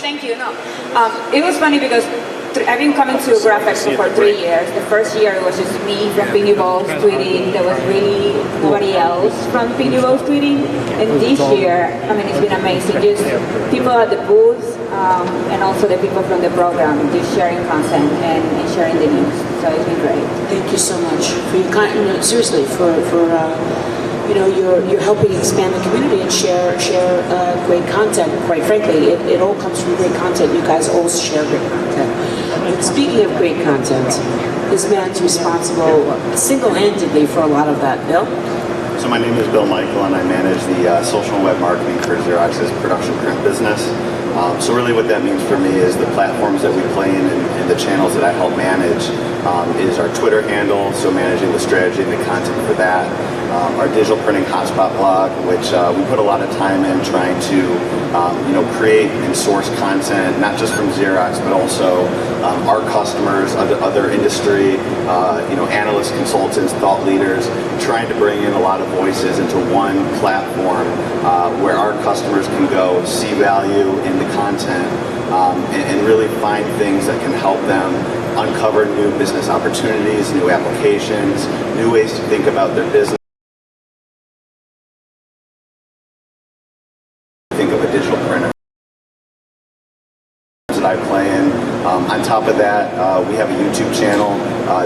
thank you. No, it was funny because I've been coming to Graph Expo for 3 years. The first year it was just me from Piggy Balls tweeting. There was really nobody else from Piggy Balls tweeting. And this year, I mean, it's been amazing. Just people at the booths and also the people from the program just sharing content and sharing the news. So it's been great. Thank you so much for your seriously for you're helping expand the community and share great content. Quite frankly, it all comes from great content. You guys all share great content. But speaking of great content, this man's responsible single-handedly for a lot of that. Bill? So my name is Bill Michael, and I manage the social and web marketing for Xerox's production print business. So really what that means for me is the platforms that we play in and the channels that I help manage is our Twitter handle, so managing the strategy and the content for that. Our digital printing hotspot blog, which we put a lot of time in trying to create and source content, not just from Xerox, but also our customers, other industry, analysts, consultants, thought leaders, trying to bring in a lot of voices into one platform where our customers can go see value in the content and really find things that can help them uncover new business opportunities, new applications, new ways to think about their business. Think of a digital printer that I play in. On top of that, we have a YouTube channel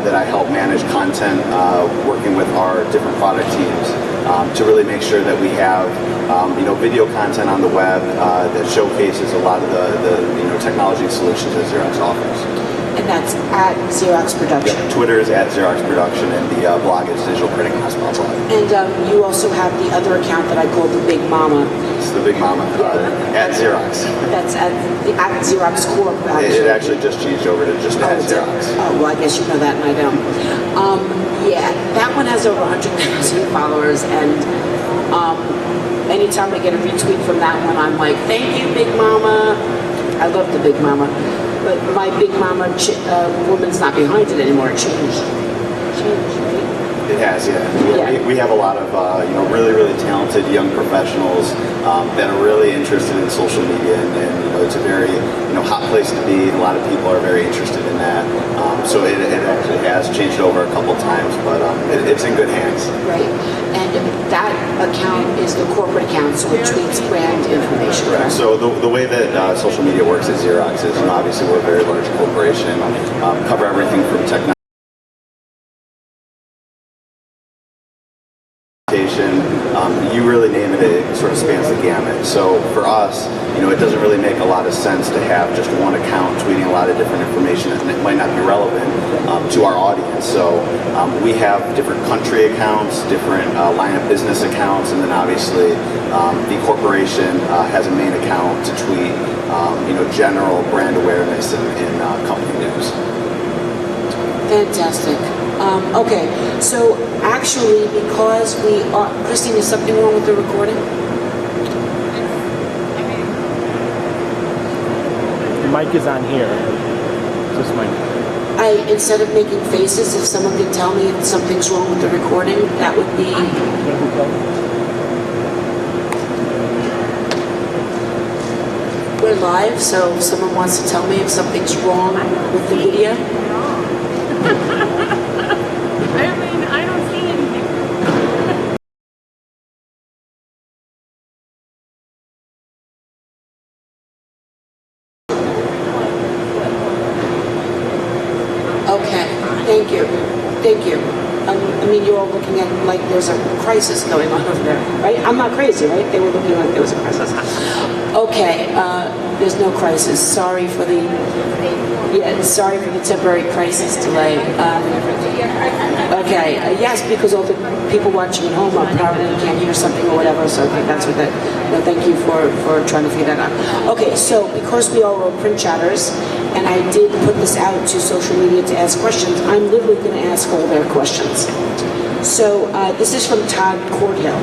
that I help manage content, working with our different product teams to really make sure that we have video content on the web that showcases a lot of the technology solutions that Xerox offers. And that's at Xerox Production. Yep. Twitter is at Xerox Production, and the blog is Digital Printing Hotspot Blog. And you also have the other account that I call the Big Mama. It's the Big Mama at Xerox. That's at Xerox Corp. It actually just changed over to just at Xerox. Oh, well, I guess you know that and I don't. Yeah, that one has over 100,000 followers, and anytime I get a retweet from that one, I'm like, thank you, Big Mama. I love the Big Mama. But my Big Mama woman's not behind it anymore. It changed. Right? It has, yeah. We have a lot of really, really talented young professionals that are really interested in social media, and it's a very hot place to be. A lot of people are very interested in that. So it actually has changed over a couple times, but it's in good hands. Right, and that account is the corporate account, so it tweets brand information. Correct. So the way that social media works at Xerox is, obviously we're a very large corporation, cover everything from technology. You really name it, it sort of spans the gamut. So for us, it doesn't really make a lot of sense to have just one account tweeting a lot of different information that might not be relevant to our audience. So we have different country accounts, different line of business accounts, and then obviously the corporation has a main account to tweet general brand awareness and company news. Fantastic. Okay, so actually, because we are... Christine, is something wrong with the recording? The mic is on here. This mic. Instead of making faces, if someone could tell me if something's wrong with the recording, that would be... We're live, so if someone wants to tell me if something's wrong with the video... I don't see anything. Okay, thank you. I mean, you're all looking at like there's a crisis going on over there, right? I'm not crazy, right? They were looking like there was a crisis. Okay, there's no crisis. Sorry for the temporary crisis delay. Okay, yes, because all the people watching at home are probably can't hear something or whatever, so I think that's what that... No, thank you for trying to figure that out. Okay, so because we all were print chatters, and I did put this out to social media to ask questions, I'm literally going to ask all their questions. So this is from Todd Cordhill.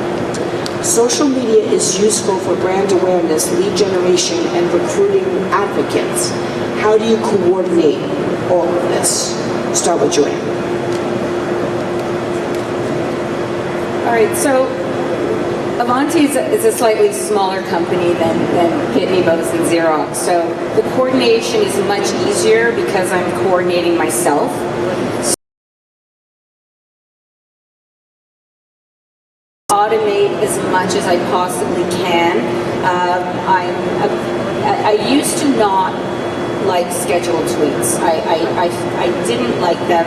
Social media is useful for brand awareness, lead generation, and recruiting advocates. How do you coordinate all of this? Start with Joanne. All right, so Avanti is a slightly smaller company than Pitney Bowes and Xerox, so the coordination is much easier because I'm coordinating myself. Automate as much as I possibly can. I used to not like scheduled tweets. I didn't like them.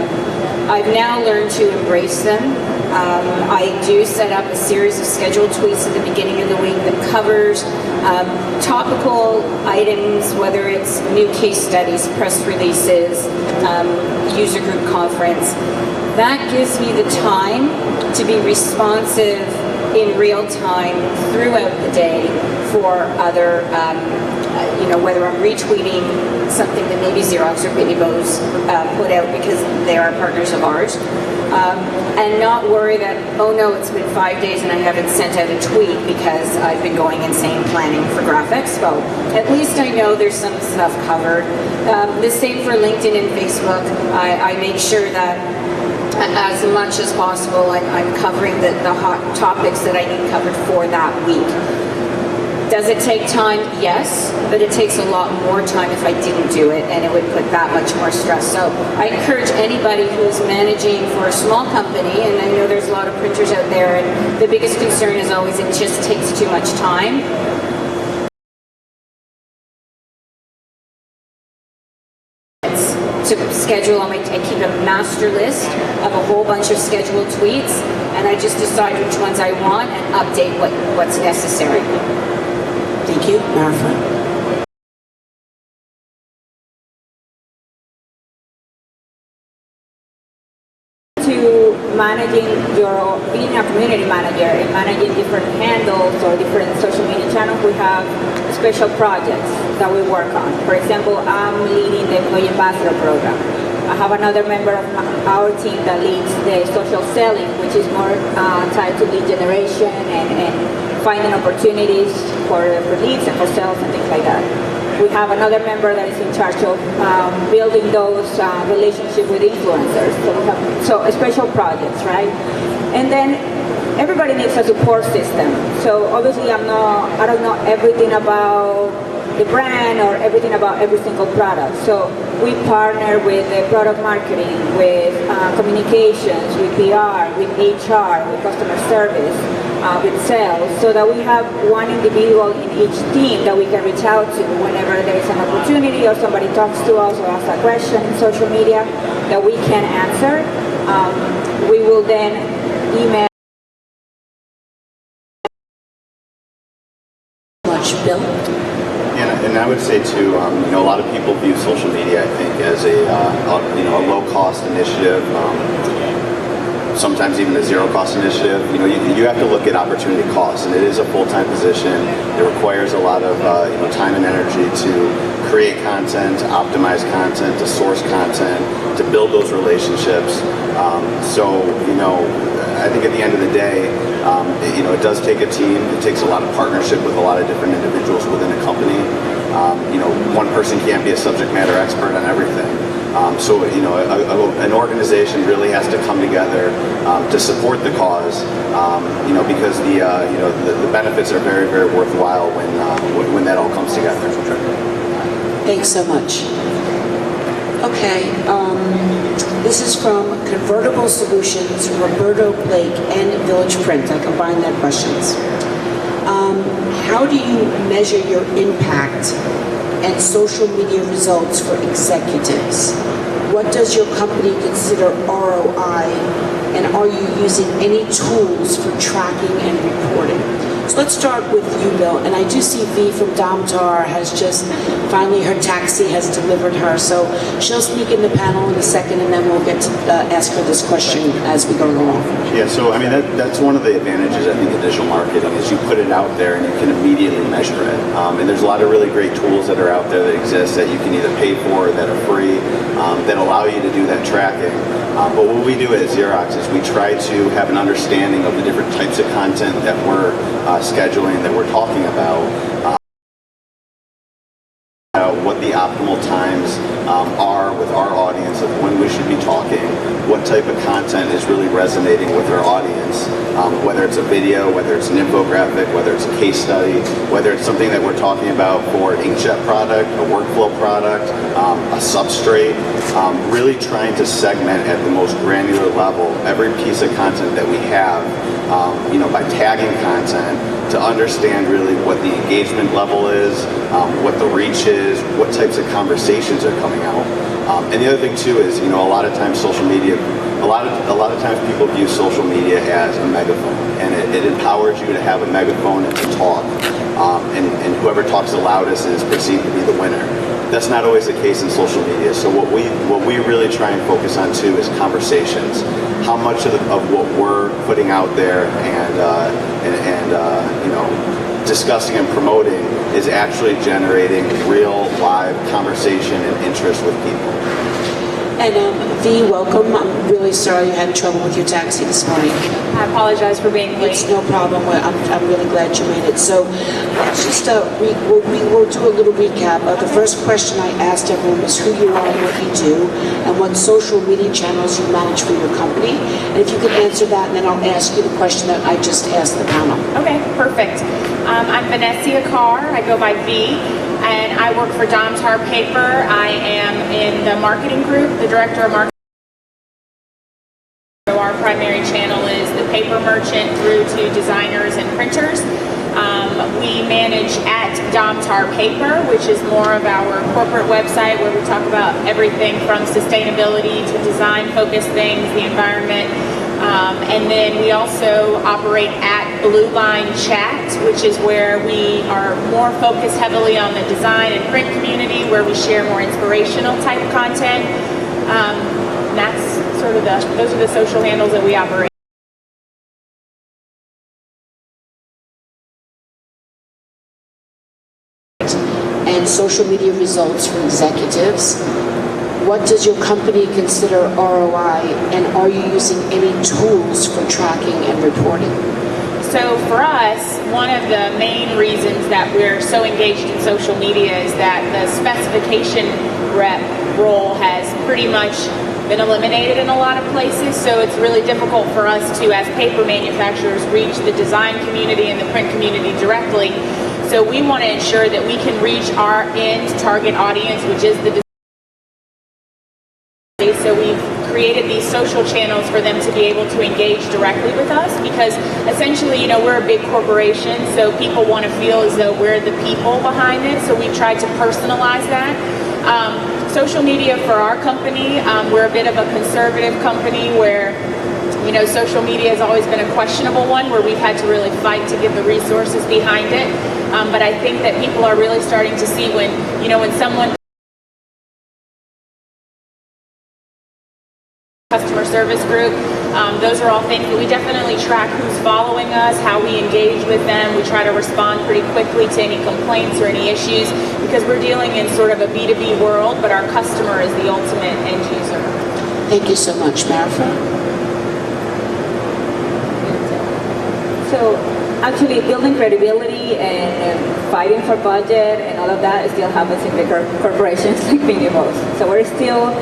I've now learned to embrace them. I do set up a series of scheduled tweets at the beginning of the week that covers topical items, whether it's new case studies, press releases, user group conference. That gives me the time to be responsive in real time throughout the day for other, whether I'm retweeting something that maybe Xerox or Pitney Bowes put out because they are partners of ours, and not worry that, oh no, it's been 5 days and I haven't sent out a tweet because I've been going insane planning for graphics. Well, at least I know there's some stuff covered. The same for LinkedIn and Facebook. I make sure that as much as possible I'm covering the hot topics that I need covered for that week. Does it take time? Yes, but it takes a lot more time if I didn't do it, and it would put that much more stress. So I encourage anybody who's managing for a small company, and I know there's a lot of printers out there, and the biggest concern is always it just takes too much time. To schedule, I keep a master list of a whole bunch of scheduled tweets, and I just decide which ones I want and update what's necessary. Thank you, Martha. To being a community manager and managing different handles or different social media channels, we have special projects that we work on. For example, I'm leading the Employee Ambassador Program. I have another member of our team that leads the social selling, which is more tied to lead generation and finding opportunities for leads and for sales and things like that. We have another member that is in charge of building those relationships with influencers. So we have special projects, right? And then everybody needs a support system. So obviously I don't know everything about the brand or everything about every single product. So we partner with the product marketing, with communications, with PR, with HR, with customer service, with sales, so that we have one individual in each team that we can reach out to whenever there is an opportunity or somebody talks to us or asks a question in social media that we can answer. We will then email. Bill? And I would say too, a lot of people view social media, I think, as a low-cost initiative, sometimes even a zero-cost initiative. You have to look at opportunity costs, and it is a full-time position. It requires a lot of time and energy to create content, to optimize content, to source content, to build those relationships. I think at the end of the day, it does take a team. It takes a lot of partnership with a lot of different individuals within a company. One person can't be a subject matter expert on everything. An organization really has to come together to support the cause, because the benefits are very, very worthwhile when that all comes together. Thanks so much. Okay, this is from Convertible Solutions, Roberto Blake, and Village Print. I combined their questions. How do you measure your impact and social media results for executives? What does your company consider ROI, and are you using any tools for tracking and reporting? So let's start with you, Bill. And I do see V from Domtar has just, finally her taxi has delivered her. So she'll speak in the panel in a second, and then we'll get to ask her this question as we go along. Yeah, so that's one of the advantages, I think, of digital marketing is you put it out there and you can immediately measure it. And there's a lot of really great tools that are out there that exist that you can either pay for or that are free that allow you to do that tracking. But what we do at Xerox is we try to have an understanding of the different types of content that we're scheduling, that we're talking about. about what the optimal times are with our audience of when we should be talking, what type of content is really resonating with our audience, whether it's a video, whether it's an infographic, whether it's a case study, whether it's something that we're talking about for an inkjet product, a workflow product, a substrate, really trying to segment at the most granular level every piece of content that we have, by tagging content to understand really what the engagement level is, what the reach is, what types of conversations are coming out. And the other thing too is, a lot of times social media, a lot of times people view social media as a megaphone, and it empowers you to have a megaphone and to talk, and whoever talks the loudest is perceived to be the winner. That's not always the case in social media. So what we really try and focus on too is conversations. How much of what we're putting out there and discussing and promoting is actually generating real live conversation and interest with people. And V, welcome. I'm really sorry you had trouble with your taxi this morning. I apologize for being late. It's no problem. I'm really glad you made it. So let's just we'll do a little recap. The first question I asked everyone was who you are and what you do, and what social media channels you manage for your company. And if you could answer that, and then I'll ask you the question that I just asked the panel. Okay, perfect. I'm Vanessa Carr. I go by V, and I work for Domtar Paper. I am in the marketing group, the director of marketing. So our primary channel is the paper merchant through to designers and printers. We manage at Domtar Paper, which is more of our corporate website where we talk about everything from sustainability to design-focused things, the environment. And then we also operate at Blue Line Chat, which is where we are more focused heavily on the design and print community, where we share more inspirational type content. And that's sort of those are the social handles that we operate. And social media results for executives. What does your company consider ROI, and are you using any tools for tracking and reporting? So for us, one of the main reasons that we're so engaged in social media is that the specification rep role has pretty much been eliminated in a lot of places, so it's really difficult for us to, as paper manufacturers, reach the design community and the print community directly. So we want to ensure that we can reach our end target audience, which is the so we've created these social channels for them to be able to engage directly with us, because essentially, we're a big corporation, so people want to feel as though we're the people behind it, so we've tried to personalize that. Social media for our company, we're a bit of a conservative company where social media has always been a questionable one, where we've had to really fight to get the resources behind it. But I think that people are really starting to see when someone customer service group. Those are all things that we definitely track who's following us, how we engage with them. We try to respond pretty quickly to any complaints or any issues, because we're dealing in sort of a B2B world, but our customer is the ultimate end user. Thank you so much, Marifa. So actually building credibility and fighting for budget and all of that still happens in bigger corporations like Pinnables. So we're still,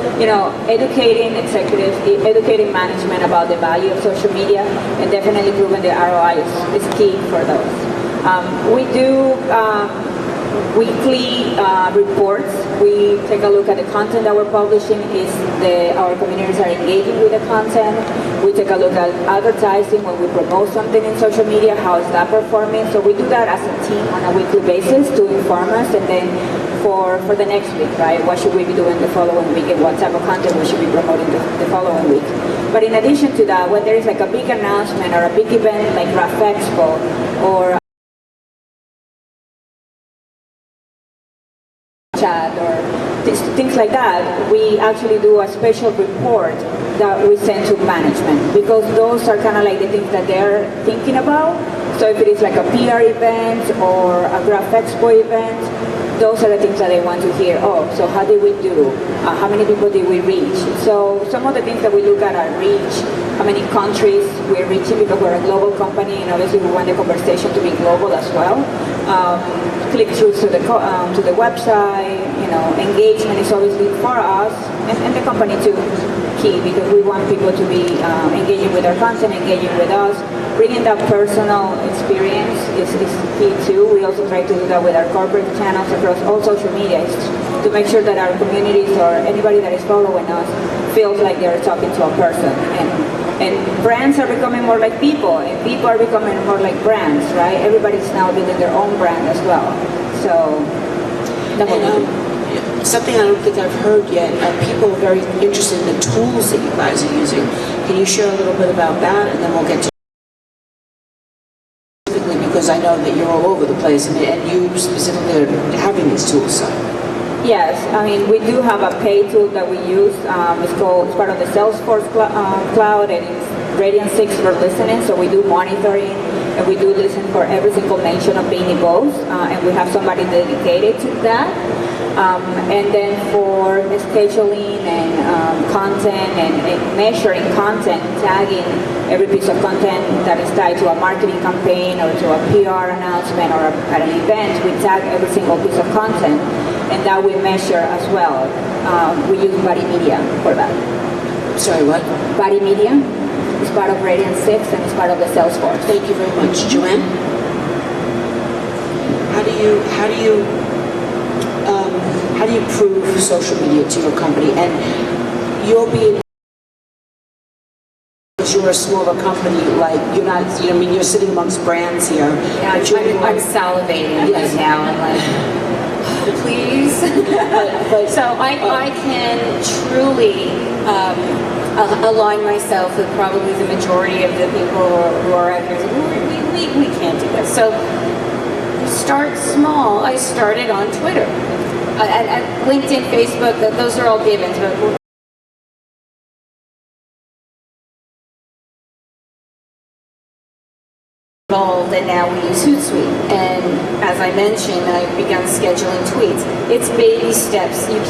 educating executives, educating management about the value of social media, and definitely proving the ROI is key for those. We do weekly reports. We take a look at the content that we're publishing. Our communities are engaging with the content. We take a look at advertising when we promote something in social media. How is that performing? So we do that as a team on a weekly basis to inform us, and then for the next week, right? What should we be doing the following week, and what type of content we should be promoting the following week? But in addition to that, when there is like a big announcement or a big event like Graph Expo or chat or things like that, we actually do a special report that we send to management, because those are kind of like the things that they're thinking about. So if it is like a PR event or a Graph Expo event, those are the things that they want to hear. Oh, so how did we do? How many people did we reach? So some of the things that we look at are reach, how many countries we're reaching, because we're a global company, and obviously we want the conversation to be global as well. Click-throughs to the website, engagement is obviously for us and the company too key, because we want people to be engaging with our content, engaging with us. Bringing that personal experience is key too. We also try to do that with our corporate channels across all social media, to make sure that our communities or anybody that is following us feels like they're talking to a person. And brands are becoming more like people, and people are becoming more like brands, right? Everybody's now building their own brand as well. So, something I don't think I've heard yet, people are very interested in the tools that you guys are using. Can you share a little bit about that, and then we'll get to specifically, because I know that you're all over the place, and you specifically are having these tools. So. Yes, I mean, we do have a paid tool that we use. It's part of the Salesforce cloud, and it's Radiant 6 for listening. So we do monitoring, and we do listen for every single mention of being both, and we have somebody dedicated to that. And then for scheduling and content and measuring content, tagging every piece of content that is tied to a marketing campaign or to a PR announcement or at an event, we tag every single piece of content, and that we measure as well. We use Body Media for that. Sorry, what? Body Media is part of Radiant 6 and it's part of the Salesforce. Thank you very much. Joanne? How do you prove social media to your company? And you'll be, because you're a smaller company, like you're not, you're sitting amongst brands here. Yeah, I'm salivating right now. I'm like, please. So I can truly align myself with probably the majority of the people who are out here. We can't do this. So start small. I started on Twitter. LinkedIn, Facebook, those are all givens, but involved, and now we use Hootsuite. And as I mentioned, I've begun scheduling tweets. It's baby steps. You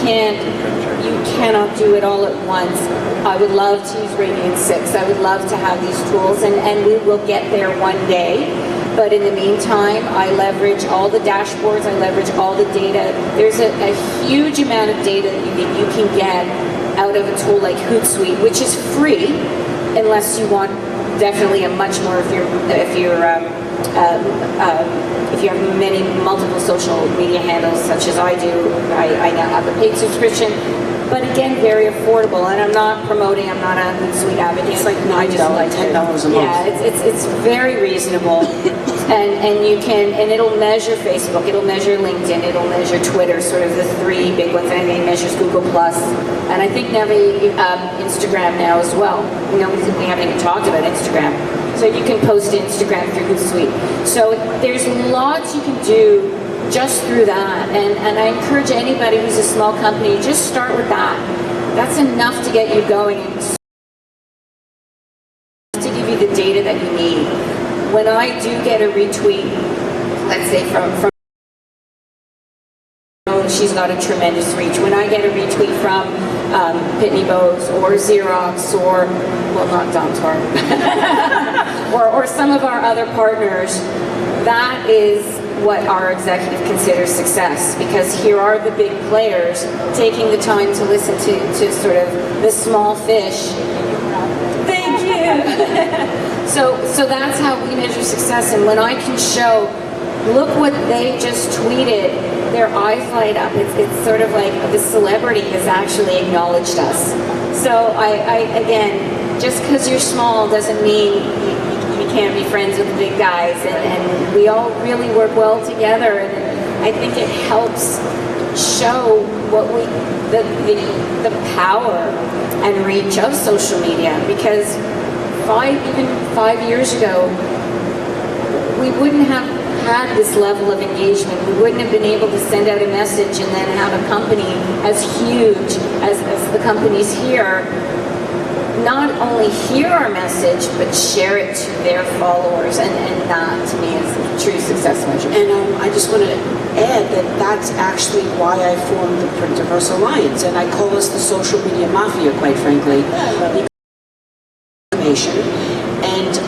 cannot do it all at once. I would love to use Radiant 6. I would love to have these tools, and we will get there one day. But in the meantime, I leverage all the dashboards, I leverage all the data. There's a huge amount of data that you can get out of a tool like Hootsuite, which is free, unless you want definitely a much more, if you have multiple social media handles, such as I do. I now have a paid subscription. But again, very affordable, and I'm not a Hootsuite advocate. It's like $9, $10 a month. Yeah, it's very reasonable, and you can, and it'll measure Facebook, it'll measure LinkedIn, it'll measure Twitter, sort of the three big ones, and it measures Google Plus, and I think now Instagram now as well. We haven't even talked about Instagram, so you can post to Instagram through Hootsuite. So there's lots you can do just through that, and I encourage anybody who's a small company, just start with that. That's enough to get you going and to give you the data that you need. When I do get a retweet, let's say from she's got a tremendous reach. When I get a retweet from Pitney Bowes or Xerox or, well, not Domtar, or some of our other partners, that is what our executive considers success, because here are the big players taking the time to listen to sort of the small fish. Thank you. So that's how we measure success, and when I can show, look what they just tweeted, their eyes light up. It's sort of like the celebrity has actually acknowledged us. So I again, just because you're small doesn't mean you can't be friends with the big guys, and we all really work well together, and I think it helps show what the power and reach of social media, because even 5 years ago we wouldn't have had this level of engagement. We wouldn't have been able to send out a message and then have a company as huge as the companies here not only hear our message, but share it to their followers, and that to me is a true success measure. And I just want to add that that's actually why I formed the Printerverse Alliance, and I call us the social media mafia, quite frankly. Information and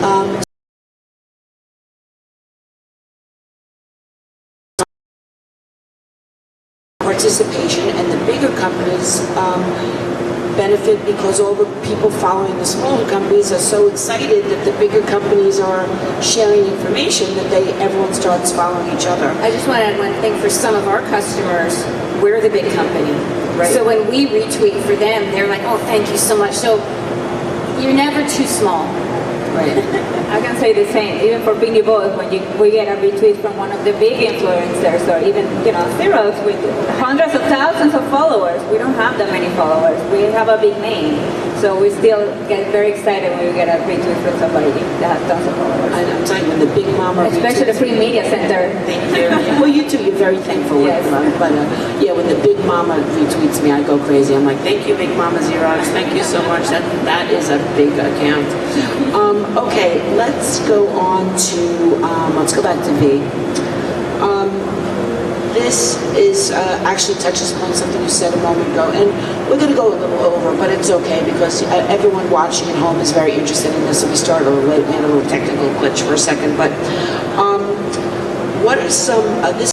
participation, and the bigger companies benefit because all the people following the smaller companies are so excited that the bigger companies are sharing information that everyone starts following each other. I just want to add one thing. For some of our customers, we're the big company. Right. So when we retweet for them, they're like, oh, thank you so much. So you're never too small. Right. I can say the same. Even for Pinky Balls, when we get a retweet from one of the big influencers, or even zeros with hundreds of thousands of followers, we don't have that many followers. We have a big name, so we still get very excited when we get a retweet from somebody that has tons of followers. I'm telling you, when the big mama Especially the retweets Free me- Media Center. Thank you. Well, you too. You're very thankful. Yes. But yeah, when the big mama retweets me, I go crazy. I'm like, thank you, Big Mama Xerox. Thank you so much. That is a big account. Okay, let's go on to, let's go back to V. This is actually touches upon something you said a moment ago, and we're going to go a little over, but it's okay because everyone watching at home is very interested in this, so we started a little late. We had a little technical glitch for a second, but what are some, this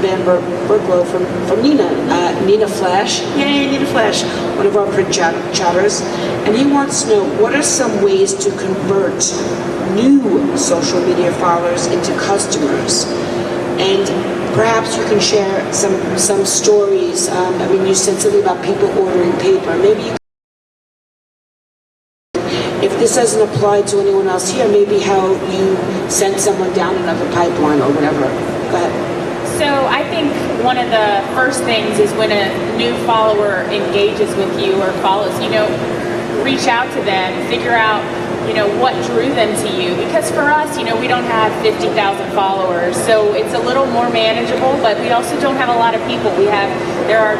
member Brooklow from Nina Flash, yay, Nina Flash, one of our print chatters, and he wants to know what are some ways to convert new social media followers into customers, and perhaps you can share some stories. I mean, you said something about people ordering paper. Maybe you, if this doesn't apply to anyone else here, maybe how you send someone down another pipeline or whatever. Go ahead. So I think one of the first things is when a new follower engages with you or follows, reach out to them, figure out, what drew them to you. Because for us, we don't have 50,000 followers, so it's a little more manageable, but we also don't have a lot of people. There are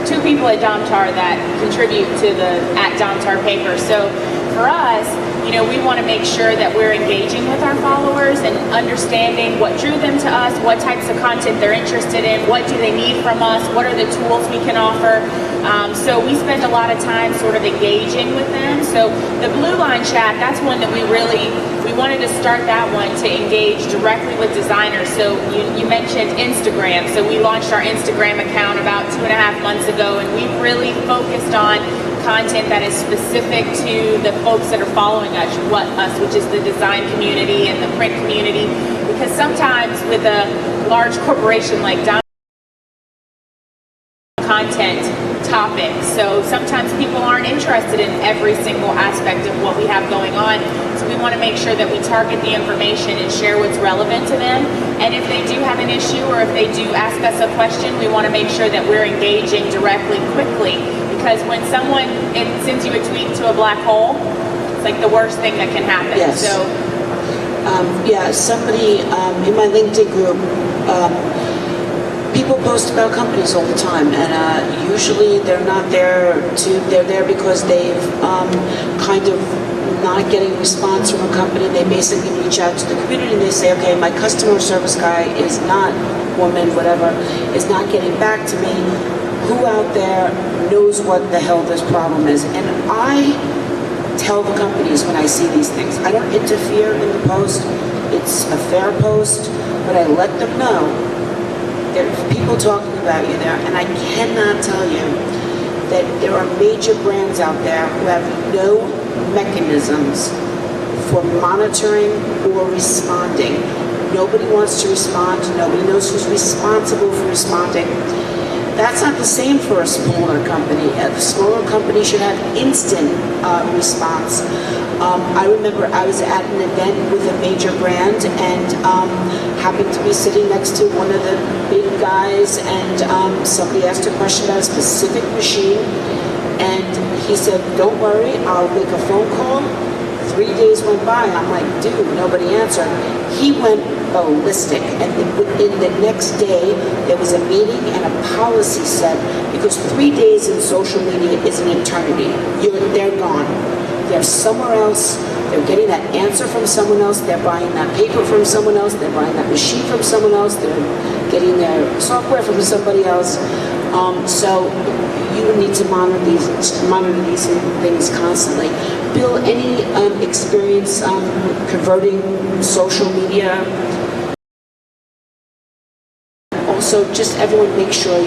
two people at Domtar that contribute to the @Domtar paper. So for us, we want to make sure that we're engaging with our followers and understanding what drew them to us, what types of content they're interested in, what do they need from us, what are the tools we can offer. So we spend a lot of time sort of engaging with them. So the Blue Line chat, that's one that we wanted to start that one to engage directly with designers. So you mentioned Instagram. So we launched our Instagram account about 2.5 months ago, and we've really focused on content that is specific to the folks that are following us, which is the design community and the print community. Because sometimes with a large corporation like Dom, content topics, so sometimes people aren't interested in every single aspect of what we have going on. So we want to make sure that we target the information and share what's relevant to them. And if they do have an issue or if they do ask us a question, we want to make sure that we're engaging directly, quickly. Because when someone sends you a tweet to a black hole, it's like the worst thing that can happen. Yes. So, somebody in my LinkedIn group, people post about companies all the time, and usually they're not there they're there because they've kind of not getting a response from a company. They basically reach out to the community and they say, okay, my customer service guy is not, woman, whatever, is not getting back to me. Who out there knows what the hell this problem is? And I tell the companies when I see these things, I don't interfere in the post. It's a fair post, but I let them know there's people talking about you there, and I cannot tell you that there are major brands out there who have no mechanisms for monitoring or responding. Nobody wants to respond. Nobody knows who's responsible for responding. That's not the same for a smaller company. The smaller company should have instant response. I remember I was at an event with a major brand and happened to be sitting next to one of the big guys, and somebody asked a question about a specific machine, and he said, don't worry, I'll make a phone call. 3 days went by, I'm like, dude, nobody answered. He went ballistic, and in the next day, there was a meeting and a policy set, because 3 days in social media is an eternity. They're gone. They're somewhere else. They're getting that answer from someone else. They're buying that paper from someone else. They're buying that machine from someone else. They're getting their software from somebody else. So you need to monitor these things constantly. Bill, any experience converting social media So just everyone make sure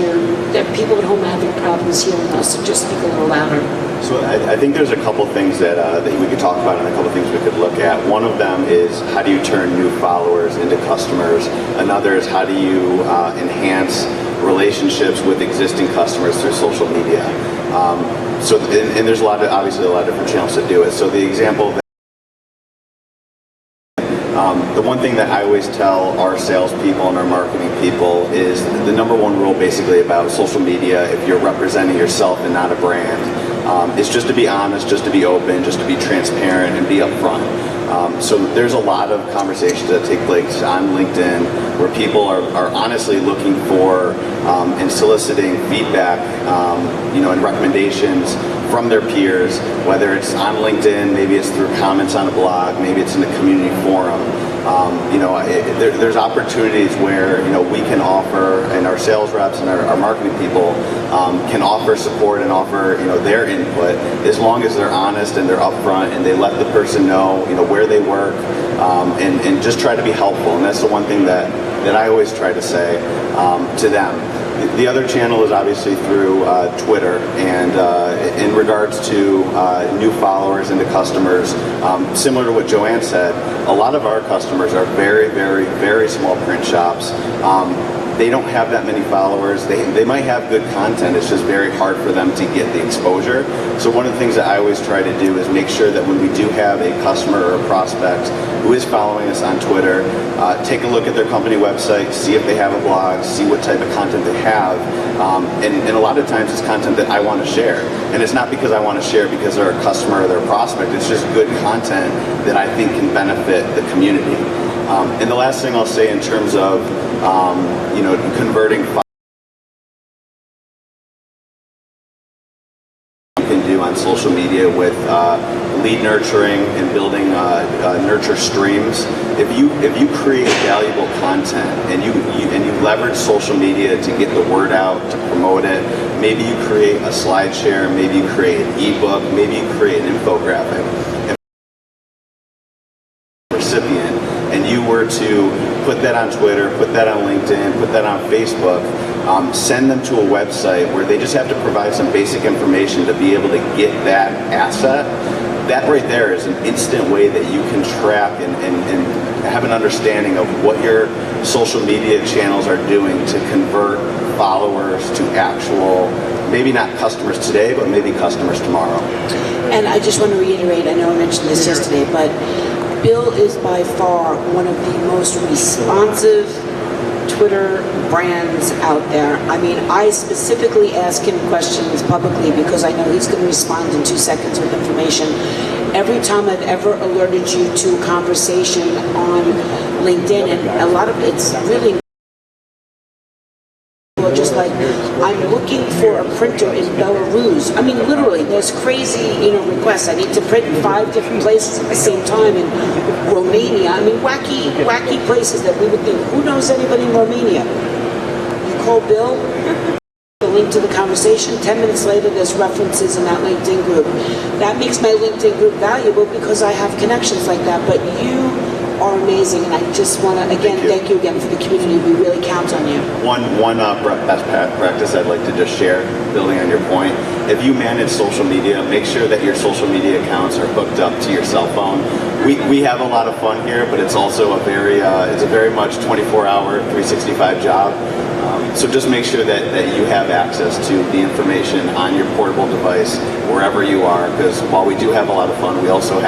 that people at home are having problems hearing us, so just speak a little louder. So I think there's a couple things that we could talk about and a couple things we could look at. One of them is how do you turn new followers into customers? Another is how do you enhance relationships with existing customers through social media? And there's obviously a lot of different channels to do it. So the example the one thing that I always tell our salespeople and our marketing people is the number one rule basically about social media, if you're representing yourself and not a brand, is just to be honest, just to be open, just to be transparent and be upfront. So there's a lot of conversations that take place on LinkedIn where people are honestly looking for and soliciting feedback, and recommendations from their peers, whether it's on LinkedIn, maybe it's through comments on a blog, maybe it's in a community forum. There's opportunities where we can offer, and our sales reps and our marketing people can offer support and offer their input, as long as they're honest and they're upfront and they let the person know where they work, and just try to be helpful. And that's the one thing that I always try to say to them. The other channel is obviously through Twitter, and in regards to new followers and to customers, similar to what Joanne said, a lot of our customers are very, very, very small print shops. They don't have that many followers. They might have good content. It's just very hard for them to get the exposure. So one of the things that I always try to do is make sure that when we do have a customer or a prospect who is following us on Twitter, take a look at their company website, see if they have a blog, see what type of content they have. And a lot of times it's content that I want to share. And it's not because I want to share because they're a customer or they're a prospect. It's just good content that I think can benefit the community. And the last thing I'll say in terms of converting you can do on social media with lead nurturing and building nurture streams. If you create valuable content and you leverage social media to get the word out, to promote it, maybe you create a slide share, maybe you create an ebook, maybe you create an infographic. Recipient, and you were to put that on Twitter, put that on LinkedIn, put that on Facebook, send them to a website where they just have to provide some basic information to be able to get that asset. That right there is an instant way that you can track and have an understanding of what your social media channels are doing to convert followers to actual, maybe not customers today, but maybe customers tomorrow. And I just want to reiterate, I know I mentioned this yesterday, but Bill is by far one of the most responsive Twitter brands out there. I mean, I specifically ask him questions publicly because I know he's going to respond in 2 seconds with information. Every time I've ever alerted you to a conversation on LinkedIn, and a lot of it's really just like, I'm looking for a printer in Belarus. I mean, literally, there's crazy, requests. I need to print in 5 different places at the same time in Romania. I mean, wacky places that we would think, who knows anybody in Romania? You call Bill, the link to the conversation, 10 minutes later, there's references in that LinkedIn group. That makes my LinkedIn group valuable because I have connections like that, but you are amazing, and I just want to, again, thank you again for the community. We really count on you. One best practice I'd like to just share, building on your point. If you manage social media, make sure that your social media accounts are hooked up to your cell phone. We have a lot of fun here, but it's also it's a very much 24-hour, 365 job. So just make sure that you have access to the information on your portable device wherever you are, because while we do have a lot of fun, we also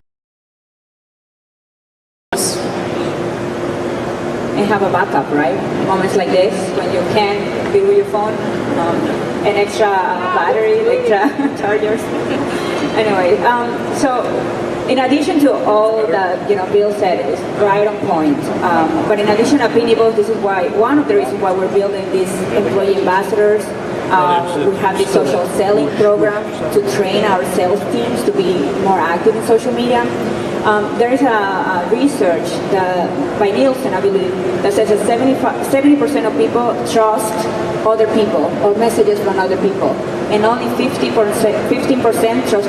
have a backup, right? Moments like this, when you can't be with your phone, an extra battery, extra chargers. Anyway, so in addition to all that Bill said, is right on point. But in addition to Pinnables, this is why one of the reasons why we're building these employee ambassadors. We have this social selling program to train our sales teams to be more active in social media. There is a research by Nielsen, I believe, that says that 70% of people trust other people or messages from other people, and only 15% trust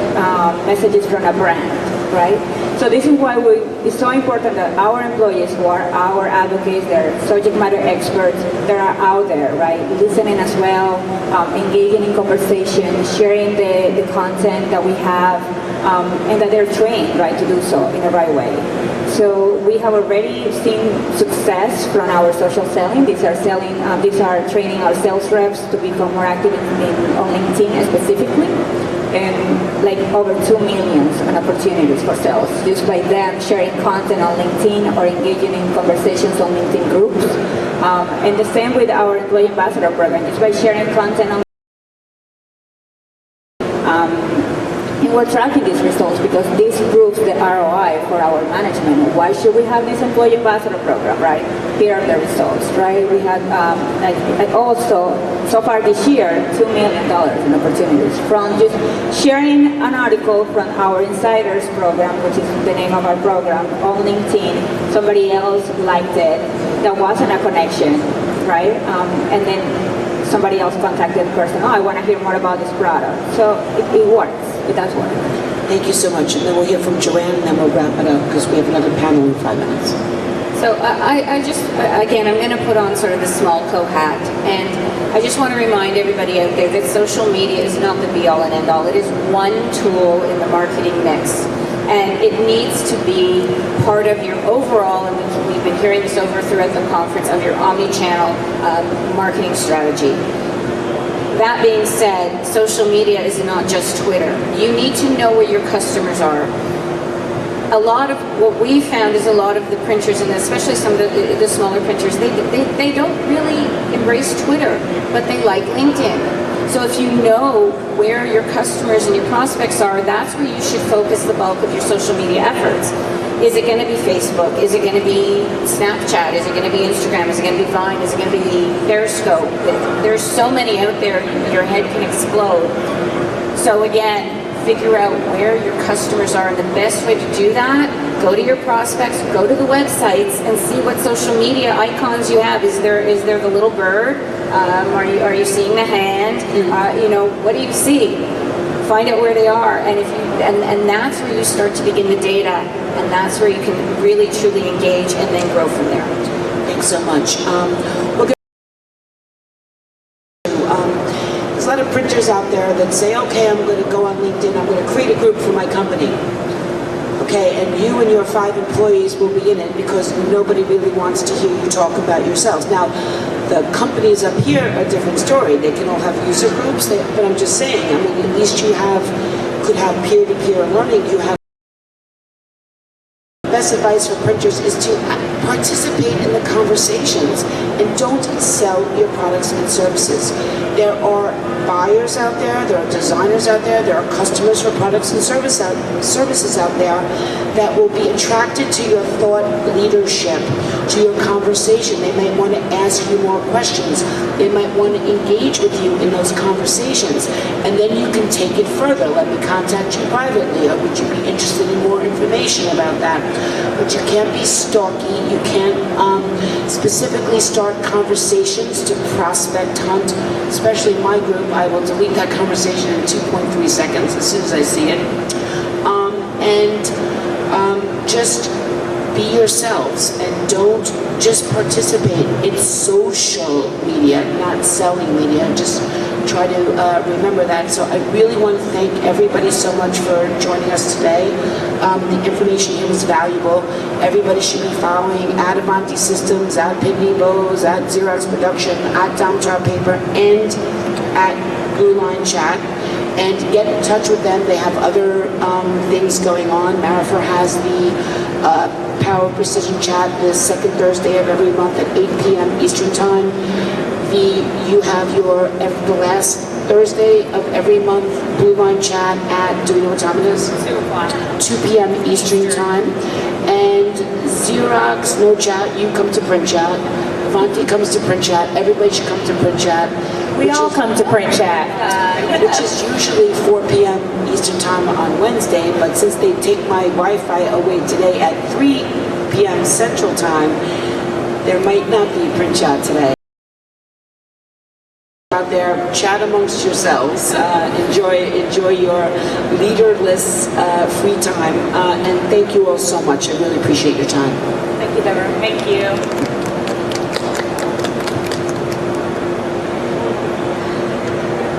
messages from a brand. right? So this is why it's so important that our employees who are our advocates, they're subject matter experts, that are out there, right? Listening as well, engaging in conversation, sharing the content that we have, and that they're trained, right, to do so in the right way. So we have already seen success from our social selling. These are training our sales reps to become more active on LinkedIn specifically, and like over 2 million on opportunities for sales just by them sharing content on LinkedIn or engaging in conversations on LinkedIn groups. And the same with our employee ambassador program, just by sharing content on and we're tracking these results because this proves the ROI for our management. Why should we have this employee ambassador program, right? Here are the results, right? We had also, so far this year, $2 million in opportunities from just sharing an article from our Insiders program, which is the name of our program, on LinkedIn. Somebody else liked it. There wasn't a connection, right? And then somebody else contacted the person, oh, I want to hear more about this product. So it works. It does work. Thank you so much. And then we'll hear from Joanne, and then we'll wrap it up because we have another panel in 5 minutes. So I just, again, I'm going to put on sort of the small co hat, and I just want to remind everybody out there that social media is not the be all and end all. It is one tool in the marketing mix, and it needs to be part of your overall, and we've been hearing this over throughout the conference, of your omni-channel marketing strategy. That being said, social media is not just Twitter. You need to know where your customers are. A lot of what we found is a lot of the printers, and especially some of the smaller printers, they don't really embrace Twitter, but they like LinkedIn. So if you know where your customers and your prospects are, that's where you should focus the bulk of your social media efforts. Is it going to be Facebook? Is it going to be Snapchat? Is it going to be Instagram? Is it going to be Vine? Is it going to be Periscope? There's so many out there, your head can explode. So again, figure out where your customers are, and the best way to do that, go to your prospects, go to the websites, and see what social media icons you have. Is there the little bird? Are you seeing the hand? What do you see? Find out where they are, and and that's where you start to begin the data, and that's where you can really truly engage and then grow from there. Thanks so much. There's a lot of printers out there that say, okay, I'm going to go on LinkedIn, I'm going to create a group for my company. Okay, and you and your 5 employees will be in it because nobody really wants to hear you talk about yourselves. Now, the companies up here are a different story. They can all have user groups, but I'm just saying, I mean, at least you could have peer-to-peer learning. You have best advice for printers is to participate in the conversations and don't sell your products and services. There are buyers out there are designers out there are customers for products and services out there that will be attracted to your thought leadership, to your conversation. They might want to ask you more questions. They might want to engage with you in those conversations. And then you can take it further. Let me contact you privately, or would you be interested in more information about that? But you can't be stalky. You can't specifically start conversations to prospect hunt. Especially in my group, I will delete that conversation in 2.3 seconds as soon as I see it. Just be yourselves and don't just participate in social media, not selling media. Just try to remember that. So I really want to thank everybody so much for joining us today. The information here was valuable. Everybody should be following at Avanti Systems, at Pitney Bowes, at Xerox Production, at Domtar Paper, and at Blue Line Chat. And get in touch with them. They have other things going on. Marifer has the Power of Precision Chat the second Thursday of every month at 8 p.m. Eastern Time. You have the last Thursday of every month Blue Line Chat at, do we know what time it is? 2 o'clock. 2 p.m. Eastern Time. And Xerox, no chat, you come to Print Chat. Avanti comes to Print Chat. Everybody should come to Print Chat. We all come to Print Chat. Which is usually 4 p.m. Eastern Time on Wednesday, but since they take my Wi-Fi away today at 3 p.m. Central Time, there might not be Print Chat today. Out there, chat amongst yourselves, enjoy your leaderless free time, and thank you all so much. I really appreciate your time. Thank you, Deborah. Thank you.